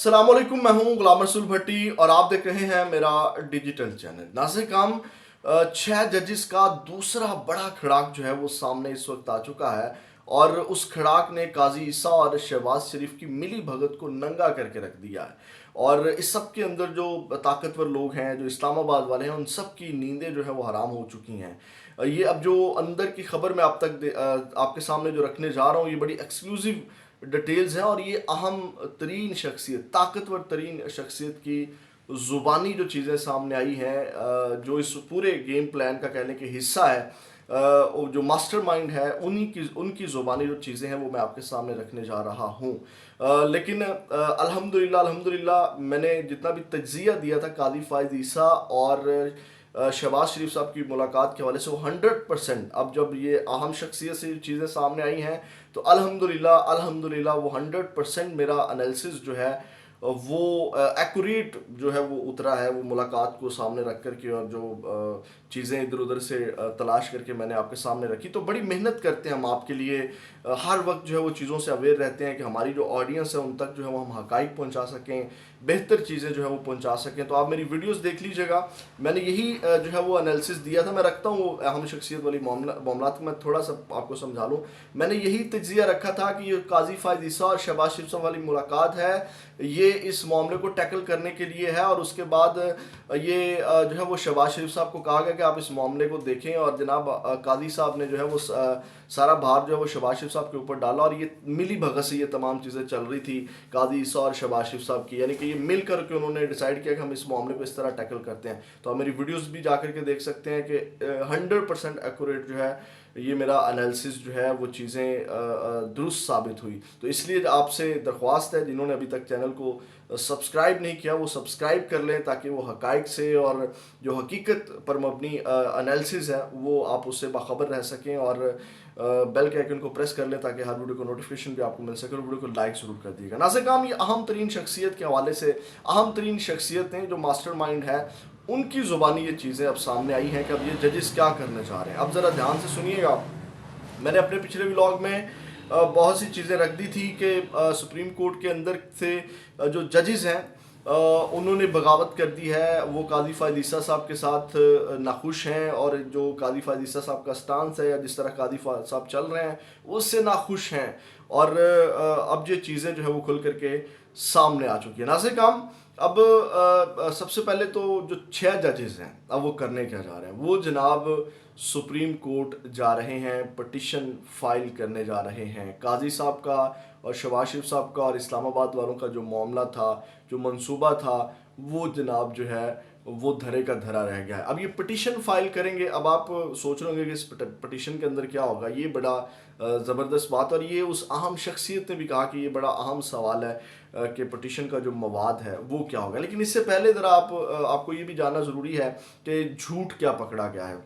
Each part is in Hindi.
अस्सलामुअलैकुम, मैं हूं गुलाम रसूल भट्टी और आप देख रहे हैं मेरा डिजिटल चैनल। नाज़िर काम 6 जजेस का दूसरा बड़ा खिड़ाक जो है वो सामने इस वक्त आ चुका है और उस खिड़ाक ने काजी ईसा और शहबाज शरीफ की मिली भगत को नंगा करके रख दिया है। और इस सब के अंदर जो ताकतवर लोग हैं, जो इस्लामाबाद वाले हैं, उन सब की नींदें जो है वो हराम हो चुकी हैं। ये अब जो अंदर की खबर मैं आपके सामने जो रखने जा रहा हूँ, ये बड़ी एक्सक्लूसिव डिटेल्स हैं और ये अहम तरीन शख्सियत, ताकतवर तरीन शख्सियत की ज़ुबानी जो चीज़ें सामने आई हैं, जो इस पूरे गेम प्लान का कहने के हिस्सा है, जो मास्टरमाइंड है, उनकी ज़ुबानी जो चीज़ें हैं वो मैं आपके सामने रखने जा रहा हूँ। लेकिन अल्हम्दुलिल्लाह अल्हम्दुलिल्लाह मैंने जितना भी तज्ज़िया दिया था कादी फ़ाइज़ ईसा और शहबाज शरीफ साहब की मुलाकात के हवाले से, वो 100%, अब जब ये अहम शख्सियत से चीज़ें सामने आई हैं तो अल्हम्दुलिल्लाह अल्हम्दुलिल्लाह वो 100% मेरा एनालिसिस जो है वो एक्यूरेट जो है वो उतरा है। वो मुलाकात को सामने रख कर के और जो चीज़ें इधर उधर से तलाश करके मैंने आपके सामने रखी। तो बड़ी मेहनत करते हैं हम आपके लिए, हर वक्त जो है वो चीज़ों से अवेयर रहते हैं कि हमारी जो ऑडियंस है उन तक जो है वो हम हकाइक पहुंचा सकें, बेहतर चीज़ें जो है वो पहुंचा सकें। तो आप मेरी वीडियोस देख लीजिएगा। मैंने यही जो है वो एनालिसिस दिया था। मैं रखता हूँ अहम शख्सियत वाली मामलात, मैं थोड़ा सा आपको समझा लूँ। मैंने यही तज्जिया रखा था कि ये काजी फ़ाइज़ ईसा और शहबाज शरीफ साहब वाली मुलाकात है, ये इस मामले को टैकल करने के लिए है। और उसके बाद ये जो है वो शहबाज शरीफ साहब को कहा गया कि आप इस मामले को देखें, और जनाब कादी साहब ने जो है वो सारा भार जो है वो शहबाज शरीफ साहब के ऊपर डाला। और ये मिली भगत से ये तमाम चीज़ें चल रही थी कादी ईसा और शहबाज शरीफ साहब की, यानी कि ये मिल करके उन्होंने डिसाइड किया कि हम इस मामले को इस तरह टैकल करते हैं। तो आप मेरी वीडियोस भी जा करके देख सकते हैं कि 100% एक्यूरेट जो है ये मेरा एनालिसिस जो है वो चीज़ें दुरुस्त साबित हुई। तो इसलिए आपसे दरख्वास्त है, जिन्होंने अभी तक चैनल को सब्सक्राइब नहीं किया वो सब्सक्राइब कर लें, ताकि वो हकाइक से और जो हकीकत पर मबनी एनालिसिस है वो आप उससे बाखबर रह सकें। और बेल के आइकन को प्रेस कर लें ताकि हर वीडियो को नोटिफिकेशन भी आपको मिल सके। और वीडियो को लाइक ज़रूर कर दीजिएगा। नाज़िर काम, ये अहम तरीन शख्सियत के हवाले से, अहम तरीन शख्सियतें जो मास्टरमाइंड है उनकी ज़ुबानी ये चीज़ें अब सामने आई हैं कि अब ये जजेस क्या करने जा रहे हैं। अब ज़रा ध्यान से सुनिएगा। मैंने अपने पिछले व्लॉग में बहुत सी चीज़ें रख दी थी कि सुप्रीम कोर्ट के अंदर से जो जजेस हैं उन्होंने बगावत कर दी है, वो कादी फ़ाइज़ ईसा साहब के साथ नाखुश हैं, और जो कादी फ़ाइज़ ईसा साहब का स्टांस है या जिस तरह कादी फ़ाइज़ साहब चल रहे हैं उससे नाखुश हैं। और अब ये चीज़ें जो है वो खुल करके सामने आ चुकी है। नाज़िर काम, अब सबसे पहले तो जो 6 जजेस हैं अब वो करने क्या जा रहे हैं, वो जनाब सुप्रीम कोर्ट जा रहे हैं, पटिशन फाइल करने जा रहे हैं। काजी साहब का और शहबाज शरीफ साहब का और इस्लामाबाद वालों का जो मामला था, जो मंसूबा था, वो जनाब जो है वो धरे का धरा रह गया है। अब ये पटिशन फाइल करेंगे। अब आप सोच रहे होंगे कि इस पटिशन के अंदर क्या होगा। ये बड़ा ज़बरदस्त बात, और ये उस अहम शख्सियत ने भी कहा कि ये बड़ा अहम सवाल है कि पटिशन का जो मवाद है वो क्या होगा। लेकिन इससे पहले ज़रा आपको ये भी जानना ज़रूरी है कि झूठ क्या पकड़ा गया है,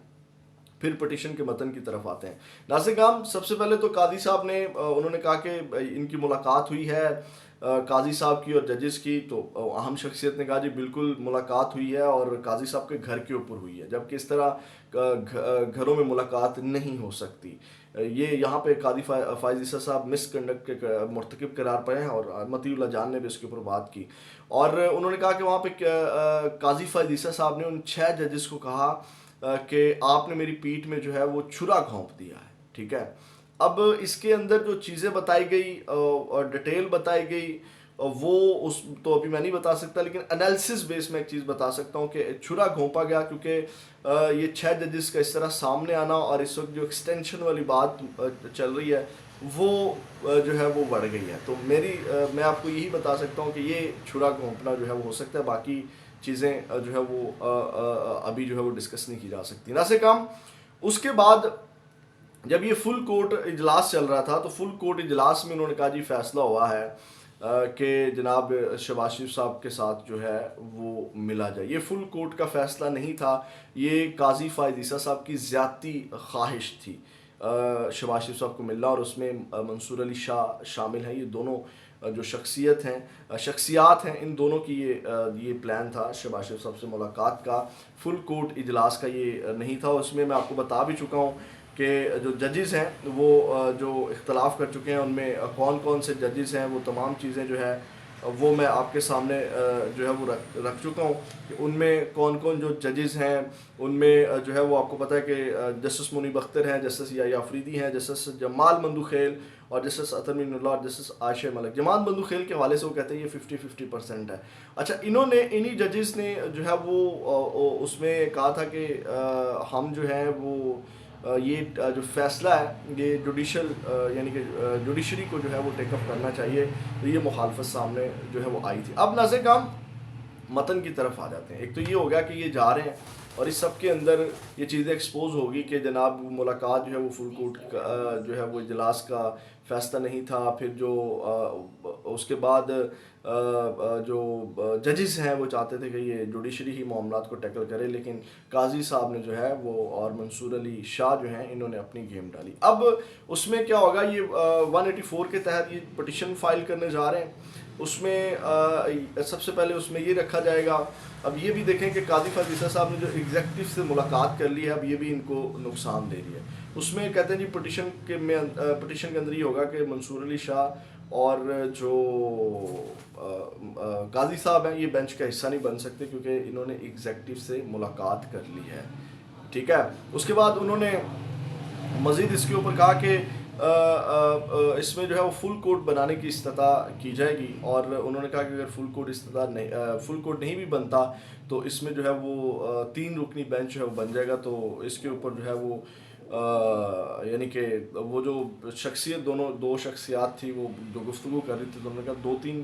फिर पटिशन के मतन की तरफ आते हैं। नाज़िर काम, सबसे पहले तो कादी साहब ने उन्होंने कहा कि इनकी मुलाकात हुई है काजी साहब की और जजेस की। तो अहम शख्सियत ने कहा जी बिल्कुल मुलाकात हुई है, और काजी साहब के घर के ऊपर हुई है, जबकि इस तरह घरों में मुलाकात नहीं हो सकती। ये यहाँ पे कादी फ़ाइज़ ईसा साहब मिसकंडक्ट के मुर्तकिब करार पाए हैं, और मतीउल्लाह जान ने भी इसके ऊपर बात की। और उन्होंने कहा कि वहाँ पे काजी फ़ाइज़ ईसा साहब ने उन 6 जजेस को कहा कि आपने मेरी पीठ में जो है वो छुरा घोंप दिया है। ठीक है, अब इसके अंदर जो चीज़ें बताई गई और डिटेल बताई गई वो उस तो अभी मैं नहीं बता सकता, लेकिन एनालिसिस बेस में एक चीज़ बता सकता हूँ कि छुरा घोंपा गया, क्योंकि ये 6 जजेस का इस तरह सामने आना और इस वक्त जो एक्सटेंशन वाली बात चल रही है वो जो है वो बढ़ गई है। तो मैं आपको यही बता सकता हूँ कि ये छुरा घोंपना जो है वो हो सकता है, बाकी चीज़ें जो है वो अभी जो है वो डिस्कस नहीं की जा सकती। ना से काम, उसके बाद जब ये फुल कोर्ट इजलास चल रहा था तो फुल कोर्ट इजलास में उन्होंने कहा जी फैसला हुआ है कि जनाब शहबाज शरीफ साहब के साथ जो है वो मिला जाए। ये फुल कोर्ट का फैसला नहीं था, ये काजी फ़ाइज़ ईसा साहब की ज़्यादती ख्वाहिश थी शहबाज शरीफ साहब को मिलना, और उसमें मंसूर अली शाह शामिल हैं। ये दोनों जो शख्सियात हैं, इन दोनों की ये प्लान था शहबाज शरीफ साहब से मुलाकात का। फुल कोर्ट इजलास का ये नहीं था। उसमें मैं आपको बता भी चुका हूँ कि जो जजेस हैं वो जो इख्तलाफ कर चुके हैं उनमें कौन कौन से जजेस हैं, वो तमाम चीज़ें जो है वो मैं आपके सामने जो है वो रख चुका हूँ कि उनमें कौन कौन जो जजेस हैं। उनमें जो है वो आपको पता है कि जस्टिस मुनीब अख्तर हैं, जस्टिस याया अफरीदी हैं, जस्टिस जमाल मंदूखेल और जस्टिस अतर मीनुल्लाह और जस्टिस आयशा मलिक। जमाल मंदूखेल के हवाले से वो कहते हैं ये 50-50% है। अच्छा, इन्हीं जजेस ने जो है वो उसमें कहा था कि हम जो है वो ये जो फैसला है ये जुडिशल यानी कि जुडिशरी को जो है वो टेकअप करना चाहिए। तो ये मुखालफत सामने जो है वो आई थी। अब नाज़िर काम मतन की तरफ आ जाते हैं। एक तो ये हो गया कि ये जा रहे हैं और इस सब के अंदर ये चीज़ें एक्सपोज होगी कि जनाब मुलाकात जो है वो फुल कोर्ट जो है वो इजलास का फ़ैसला नहीं था। फिर जो उसके बाद जो जजेस हैं वो चाहते थे कि ये जुडिशरी ही मामलात को टैकल करे, लेकिन काजी साहब ने जो है वो और मंसूर अली शाह जो हैं इन्होंने अपनी गेम डाली। अब उसमें क्या होगा, ये 184 के तहत ये पटिशन फाइल करने जा रहे हैं। उसमें सबसे पहले उसमें ये रखा जाएगा। अब ये भी देखें कि कादी फाजीसा साहब ने जो एग्जेक्टिव से मुलाकात कर ली है, अब ये भी इनको नुकसान दे रही है। उसमें कहते हैं जी पटिशन के अंदर ये होगा कि मंसूर अली शाह और जो काजी साहब हैं ये बेंच का हिस्सा नहीं बन सकते क्योंकि इन्होंने एग्जेक्टिव से मुलाकात कर ली है। ठीक है। उसके बाद उन्होंने मज़ीद इसके ऊपर कहा कि इसमें जो है वो फुल कोर्ट बनाने की इस्तिता की जाएगी और उन्होंने कहा कि अगर फुल कोर्ट नहीं भी बनता तो इसमें जो है वो 3 रुकनी बेंच जो है वो बन जाएगा। तो इसके ऊपर जो है वो यानी कि वो जो शख्सियत दो शख्सियात थी वो जो गुफ्तगू कर रही थी, तो उन्होंने कहा 2-3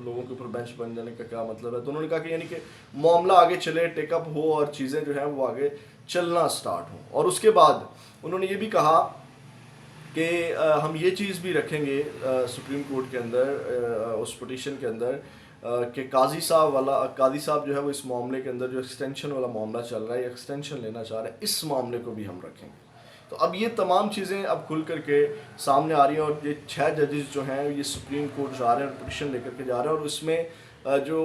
लोगों के ऊपर बेंच बन जाने का क्या मतलब है। तो उन्होंने कहा कि यानी कि मामला आगे चले, टेकअप हो और चीज़ें जो है वो आगे चलना स्टार्ट हो। और उसके बाद उन्होंने ये भी कहा कि हम ये चीज़ भी रखेंगे सुप्रीम कोर्ट के अंदर उस पटिशन के अंदर कि काजी साहब जो है वो इस मामले के अंदर जो एक्सटेंशन वाला मामला चल रहा है, एक्सटेंशन लेना चाह रहे हैं, इस मामले को भी हम रखेंगे। तो अब ये तमाम चीज़ें अब खुल करके सामने आ रही हैं और ये 6 जजेस जो हैं ये सुप्रीम कोर्ट जा रहे हैं और पटिशन लेकर के जा रहे हैं। और उसमें जो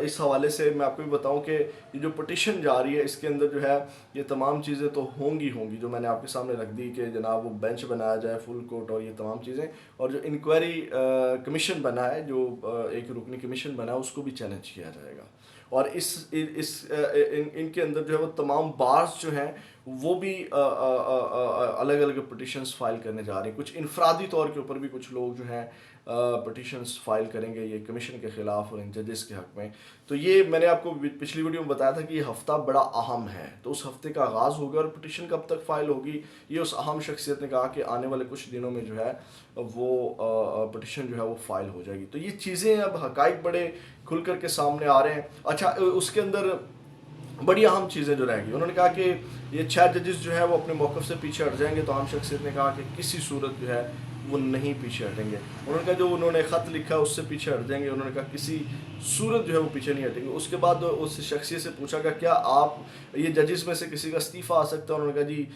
इस हवाले से मैं आपको भी बताऊं कि ये जो पटिशन जा रही है इसके अंदर जो है ये तमाम चीज़ें तो होंगी जो मैंने आपके सामने रख दी कि जनाब वो बेंच बनाया जाए फुल कोर्ट और ये तमाम चीज़ें, और जो इंक्वायरी कमीशन बना है, जो एक रुकनी कमीशन बना है, उसको भी चैलेंज किया जाएगा। और इनके अंदर जो है वो तमाम बार्स जो हैं वो भी अलग अलग पटिशन्स फाइल करने जा रही हैं। कुछ इनफरादी तौर के ऊपर भी कुछ लोग जो हैं पटिशन्स फाइल करेंगे ये कमीशन के ख़िलाफ़ और इन जजेस के हक़ में। तो ये मैंने आपको पिछली वीडियो में बताया था कि ये हफ़्ता बड़ा अहम है, तो उस हफ़्ते का आगाज़ होगा और पटिशन कब तक फ़ाइल होगी ये उस अहम शख्सियत ने कहा कि आने वाले कुछ दिनों में जो है वो पटिशन जो है वो फ़ाइल हो जाएगी। तो ये चीज़ें अब हक़ाइक़ बड़े खुल कर के सामने आ रहे हैं। अच्छा, उसके अंदर बड़ी अहम चीज़ें जो रहेंगी, उन्होंने कहा कि ये 6 जजेस जो है वो अपने मौक़िफ़ से पीछे हट जाएंगे। तो आम शख्सियत ने कहा कि किसी सूरत जो है वो नहीं पीछे हटेंगे। उन्होंने कहा जो उन्होंने ख़त लिखा है उससे पीछे हट जाएंगे। उन्होंने कहा किसी सूरत जो है वो पीछे नहीं हटेंगे। उसके बाद उस शख्सियत से पूछा गया क्या आप ये जजेस में से किसी का इस्तीफ़ा आ सकता है। उन्होंने कहा जी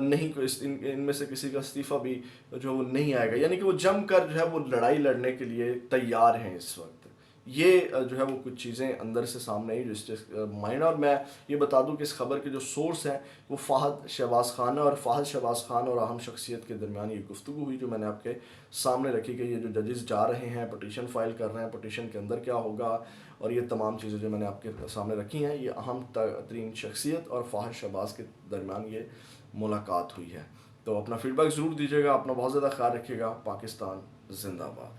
नहीं, इनमें से किसी का इस्तीफ़ा भी जो वो नहीं आएगा। यानी कि वो जम कर जो है वो लड़ाई लड़ने के लिए तैयार हैं इस वक्त। ये जो है वो कुछ चीज़ें अंदर से सामने आई जो इससे मायना। और मैं ये बता दूं कि इस खबर के जो सोर्स हैं वो फ़ाहद शहबाज खान है और फ़ाहद शहबाज खान और अहम शख्सियत के दरमियान ये गुफ्तगू हुई जो मैंने आपके सामने रखी कि ये जो जजेस जा रहे हैं पटिशन फाइल कर रहे हैं, पटिशन के अंदर क्या होगा और ये तमाम चीज़ें जो मैंने आपके सामने रखी हैं, ये अहम तरीन शख्सियत और फ़ाहद शहबाज के दरमियान ये मुलाकात हुई है। तो अपना फ़ीडबैक ज़रूर दीजिएगा, अपना बहुत ज़्यादा ख्याल रखिएगा। पाकिस्तान जिंदाबाद।